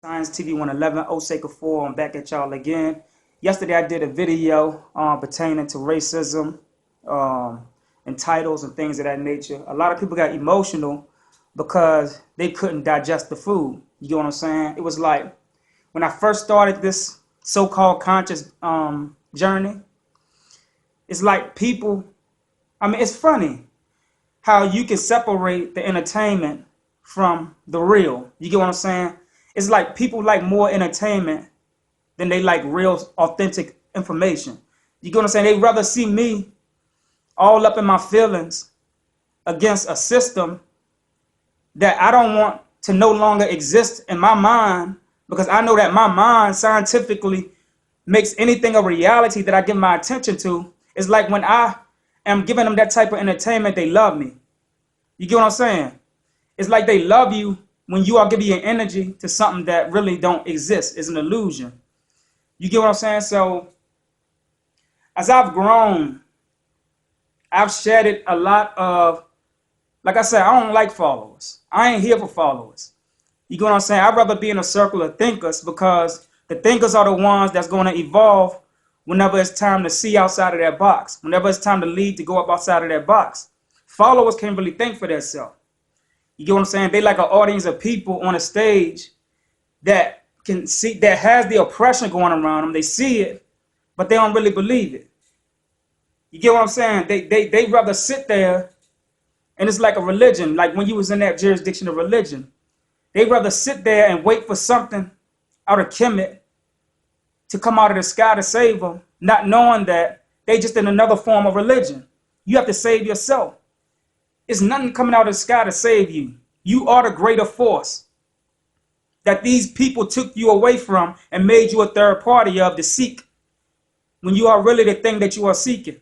Science TV 111, Osei Kufuor. I'm back at y'all again. Yesterday I did a video pertaining to racism and titles and things of that nature. A lot of people got emotional because they couldn't digest the food. You get what I'm saying? It was like when I first started this so-called conscious journey, it's like people, it's funny how you can separate the entertainment from the real. You get what I'm saying? It's like people like more entertainment than they like real, authentic information. You get what I'm saying? They'd rather see me all up in my feelings against a system that I don't want to no longer exist in my mind, because I know that my mind scientifically makes anything a reality that I give my attention to. It's like when I am giving them that type of entertainment, they love me. You get what I'm saying? It's like they love you when you are giving your energy to something that really don't exist. It's an illusion. You get what I'm saying? So as I've grown, I've shedded a lot of, like I said, I don't like followers. I ain't here for followers. You get what I'm saying? I'd rather be in a circle of thinkers, because the thinkers are the ones that's going to evolve whenever it's time to see outside of that box, whenever it's time to lead, to go up outside of that box. Followers can't really think for themselves. You get what I'm saying? They like an audience of people on a stage that can see, that has the oppression going around them. They see it, but they don't really believe it. You get what I'm saying? They rather sit there, and it's like a religion. Like when you was in that jurisdiction of religion, they rather sit there and wait for something out of kemetic to come out of the sky to save them, not knowing that they just in another form of religion. You have to save yourself. It's nothing coming out of the sky to save you. You are the greater force that these people took you away from and made you a third party of to seek, when you are really the thing that you are seeking.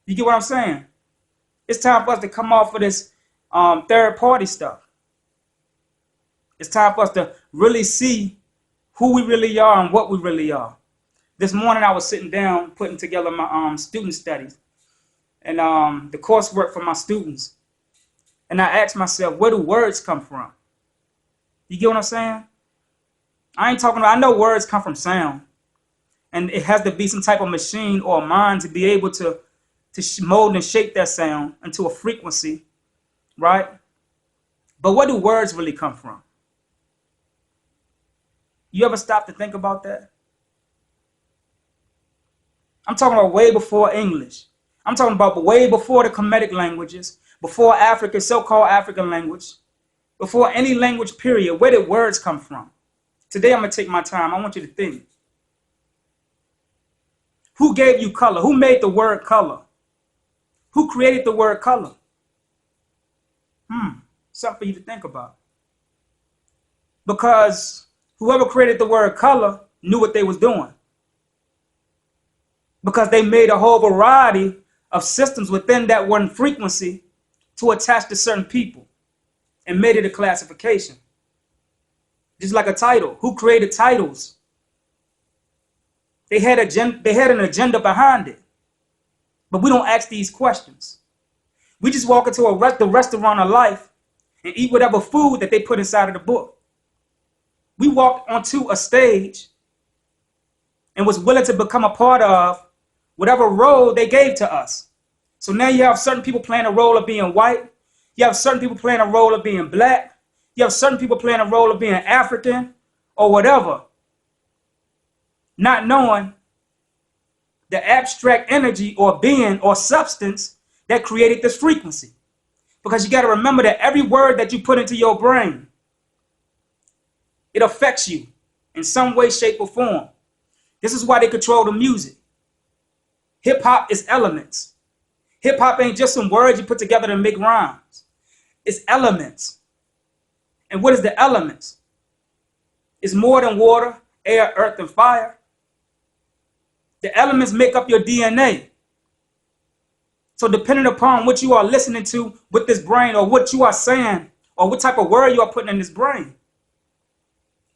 You get what I'm saying? It's time for us to come off of this third party stuff. It's time for us to really see who we really are and what we really are. This morning I was sitting down putting together my student studies and the coursework for my students. And I asked myself, where do words come from? You get what I'm saying? I ain't talking about, I know words come from sound. And it has to be some type of machine or a mind to be able to mold and shape that sound into a frequency, right? But where do words really come from? You ever stop to think about that? I'm talking about way before English. I'm talking about way before the kemetic languages, before African, so-called African language, before any language period. Where did words come from? Today I'm going to take my time. I want you to think. Who gave you color? Who made the word color? Who created the word color? Something for you to think about. Because whoever created the word color knew what they was doing. Because they made a whole variety of systems within that one frequency to attach to certain people and made it a classification. Just like a title. Who created titles? They had an agenda behind it. But we don't ask these questions. We just walk into the restaurant of life and eat whatever food that they put inside of the book. We walked onto a stage and was willing to become a part of whatever role they gave to us. So now you have certain people playing a role of being white. You have certain people playing a role of being black. You have certain people playing a role of being African or whatever. Not knowing the abstract energy or being or substance that created this frequency. Because you got to remember that every word that you put into your brain, it affects you in some way, shape, or form. This is why they control the music. Hip-hop is elements. Hip-hop ain't just some words you put together to make rhymes. It's elements. And what is the elements? It's more than water, air, earth, and fire. The elements make up your DNA. So depending upon what you are listening to with this brain, or what you are saying, or what type of word you are putting in this brain,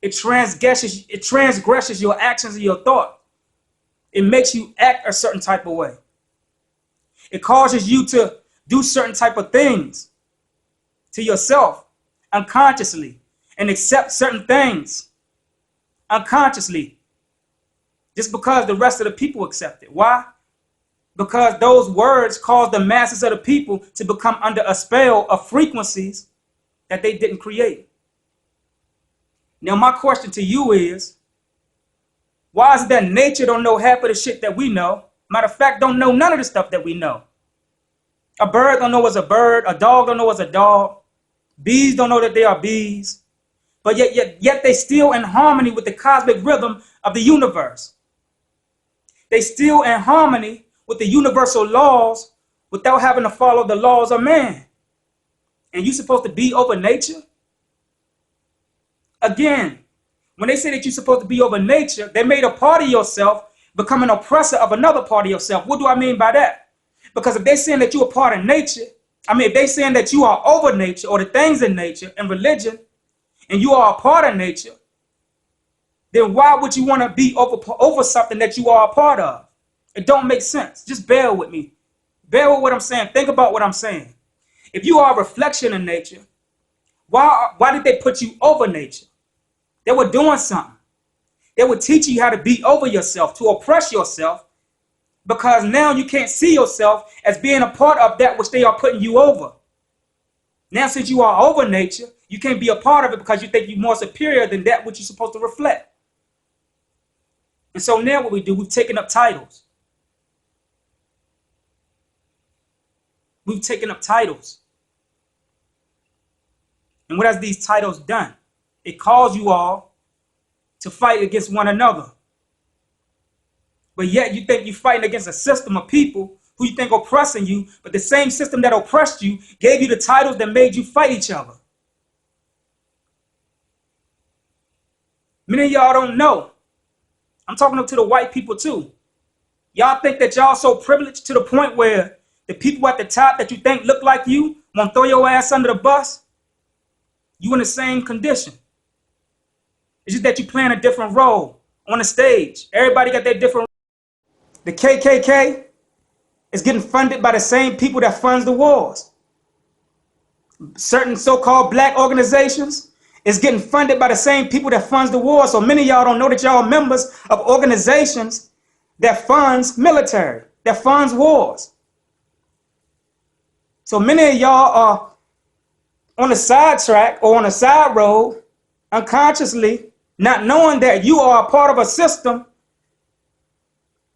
it transgresses your actions and your thought. It makes you act a certain type of way. It causes you to do certain type of things to yourself unconsciously and accept certain things unconsciously, just because the rest of the people accept it. Why? Because those words cause the masses of the people to become under a spell of frequencies that they didn't create. Now, my question to you is, why is it that nature don't know half of the shit that we know? Matter of fact, don't know none of the stuff that we know. A bird don't know what's a bird. A dog don't know what's a dog. Bees don't know that they are bees. But yet they still in harmony with the cosmic rhythm of the universe. They still in harmony with the universal laws without having to follow the laws of man. And you're supposed to be over nature? Again, when they say that you're supposed to be over nature, they made a part of yourself become an oppressor of another part of yourself. What do I mean by that? Because if they're saying that you're a part of nature, if they're saying that you are over nature or the things in nature and religion, and you are a part of nature, then why would you want to be over something that you are a part of? It don't make sense. Just bear with me. Bear with what I'm saying. Think about what I'm saying. If you are a reflection of nature, why did they put you over nature? They were doing something. They were teaching you how to be over yourself, to oppress yourself, because now you can't see yourself as being a part of that which they are putting you over. Now, since you are over nature, you can't be a part of it because you think you're more superior than that which you're supposed to reflect. And so now what we do, we've taken up titles. We've taken up titles. And what has these titles done? It caused you all to fight against one another. But yet you think you're fighting against a system of people who you think oppressing you, but the same system that oppressed you gave you the titles that made you fight each other. Many of y'all don't know. I'm talking to the white people too. Y'all think that y'all so privileged to the point where the people at the top that you think look like you won't throw your ass under the bus? You in the same condition. It's just that you playing a different role on the stage. Everybody got their different. The KKK is getting funded by the same people that funds the wars. Certain so-called black organizations is getting funded by the same people that funds the war. So many of y'all don't know that y'all are members of organizations that funds military, that funds wars. So many of y'all are on the side track or on a side road, unconsciously, not knowing that you are a part of a system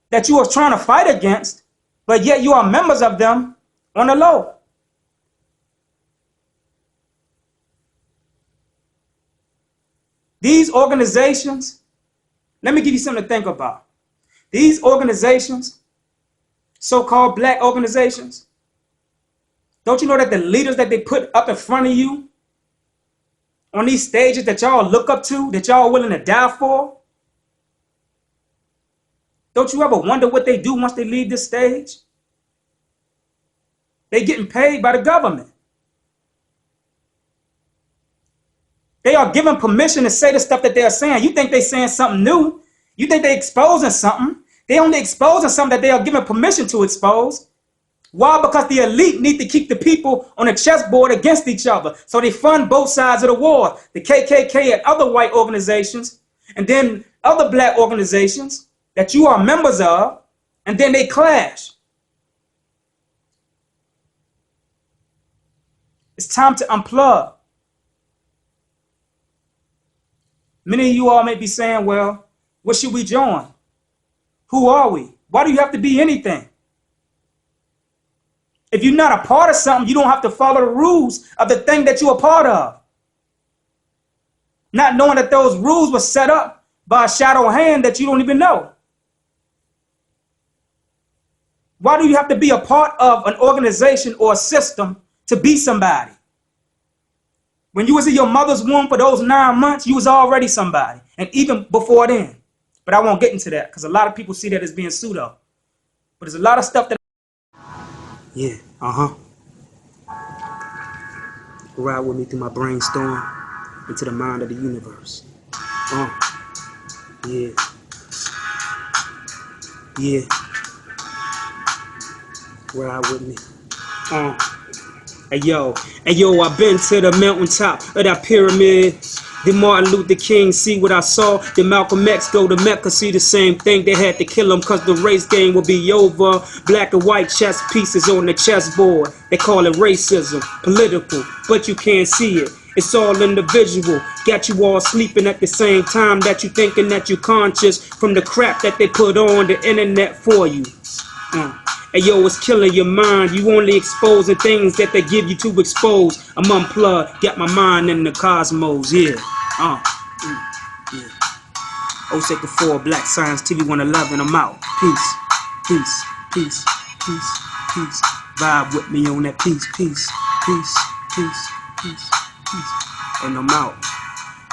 that you are trying to fight against, but yet you are members of them on the low. These organizations, let me give you something to think about. These organizations, so-called black organizations, don't you know that the leaders that they put up in front of you on these stages that y'all look up to, that y'all are willing to die for? Don't you ever wonder what they do once they leave this stage? They're getting paid by the government. They are given permission to say the stuff that they're saying. You think they're saying something new. You think they're exposing something. They're only exposing something that they are given permission to expose. Why? Because the elite need to keep the people on a chessboard against each other. So they fund both sides of the war. The KKK and other white organizations, and then other black organizations that you are members of, and then they clash. It's time to unplug. Many of you all may be saying, well, what should we join? Who are we? Why do you have to be anything? If you're not a part of something, you don't have to follow the rules of the thing that you're a part of. Not knowing that those rules were set up by a shadow hand that you don't even know. Why do you have to be a part of an organization or a system to be somebody? When you was in your mother's womb for those 9 months, you was already somebody. And even before then. But I won't get into that because a lot of people see that as being pseudo. But there's a lot of stuff that... Yeah, Ride with me through my brainstorm into the mind of the universe. Yeah. Yeah. Ride with me. Hey yo, I've been to the mountaintop of that pyramid. Did Martin Luther King see what I saw? Did Malcolm X go to Mecca see the same thing? They had to kill him cause the race game will be over. Black and white chess pieces on the chessboard. They call it racism, political, but you can't see it. It's all individual. Got you all sleeping at the same time that you thinking that you conscious from the crap that they put on the internet for you. Hey yo, it's killing your mind. You only exposing things that they give you to expose. I'm unplugged, got my mind in the cosmos, yeah. Yeah. Osei Kufuor, Black Science TV 111, I'm out. Peace, peace, peace, peace, peace. Vibe with me on that peace, peace, peace, peace, peace, peace. And I'm out,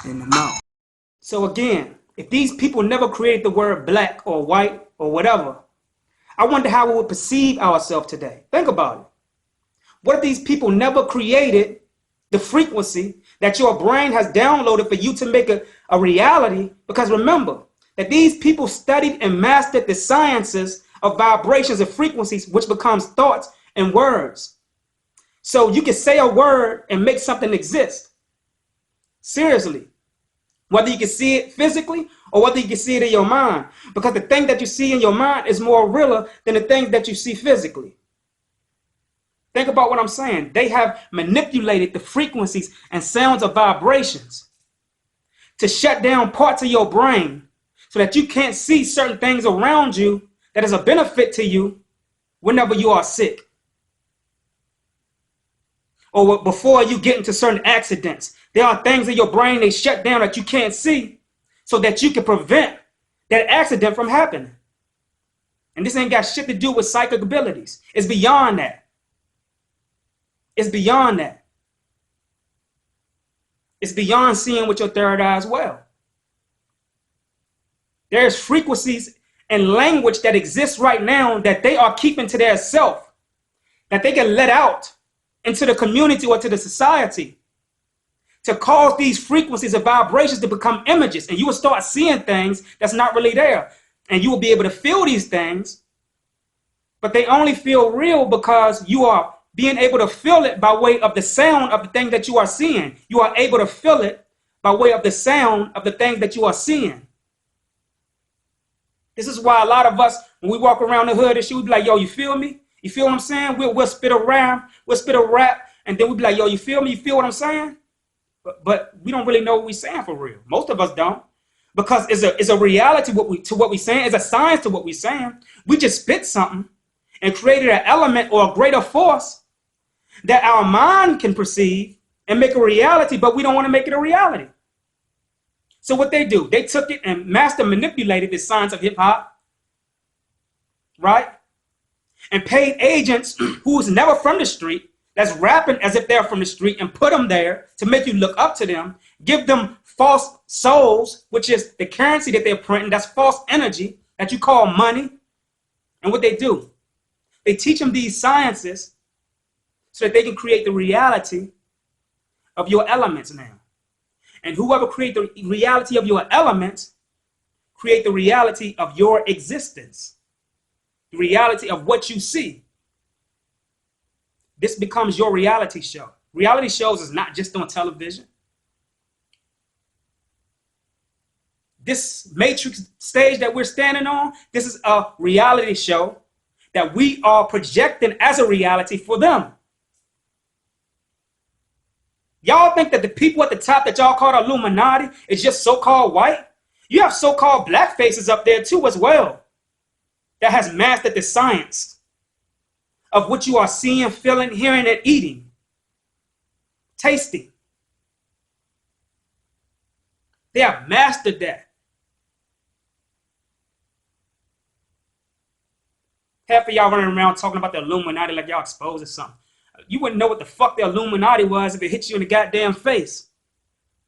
and I'm out. So again, if these people never created the word black or white or whatever, I wonder how we would perceive ourselves today. Think about it. What if these people never created the frequency that your brain has downloaded for you to make a reality? Because remember that these people studied and mastered the sciences of vibrations and frequencies, which becomes thoughts and words. So you can say a word and make something exist. Seriously. Whether you can see it physically or whether you can see it in your mind. Because the thing that you see in your mind is more realer than the thing that you see physically. Think about what I'm saying. They have manipulated the frequencies and sounds of vibrations to shut down parts of your brain so that you can't see certain things around you that is a benefit to you whenever you are sick. Or before you get into certain accidents. There are things in your brain they shut down that you can't see so that you can prevent that accident from happening. And this ain't got shit to do with psychic abilities. It's beyond that. It's beyond that. It's beyond seeing with your third eye as well. There's frequencies and language that exists right now that they are keeping to their self, that they can let out into the community or to the society to cause these frequencies and vibrations to become images. And you will start seeing things that's not really there. And you will be able to feel these things, but they only feel real because you are being able to feel it by way of the sound of the thing that you are seeing. You are able to feel it by way of the sound of the thing that you are seeing. This is why a lot of us, when we walk around the hood and shit, we be like, yo, you feel me? You feel what I'm saying? We'll spit a rhyme, we'll spit a rap, and then we'll be like, yo, you feel me? You feel what I'm saying? But we don't really know what we're saying for real. Most of us don't. Because it's a reality to what we're saying. It's a science to what we're saying. We just spit something and created an element or a greater force that our mind can perceive and make a reality, but we don't want to make it a reality. So what they do, they took it and master manipulated the science of hip hop, right? And paid agents who's never from the street, that's rapping as if they're from the street, and put them there to make you look up to them, give them false souls, which is the currency that they're printing. That's false energy that you call money. And what they do, they teach them these sciences so that they can create the reality of your elements now. And whoever create the reality of your elements, create the reality of your existence, the reality of what you see. This becomes your reality show. Reality shows is not just on television. This matrix stage that we're standing on, this is a reality show that we are projecting as a reality for them. Y'all think that the people at the top that y'all call the Illuminati is just so-called white? You have so-called black faces up there too as well that has mastered the science of what you are seeing, feeling, hearing, and eating, tasting. They have mastered that. Half of y'all running around talking about the Illuminati like y'all exposing something. You wouldn't know what the fuck the Illuminati was if it hit you in the goddamn face.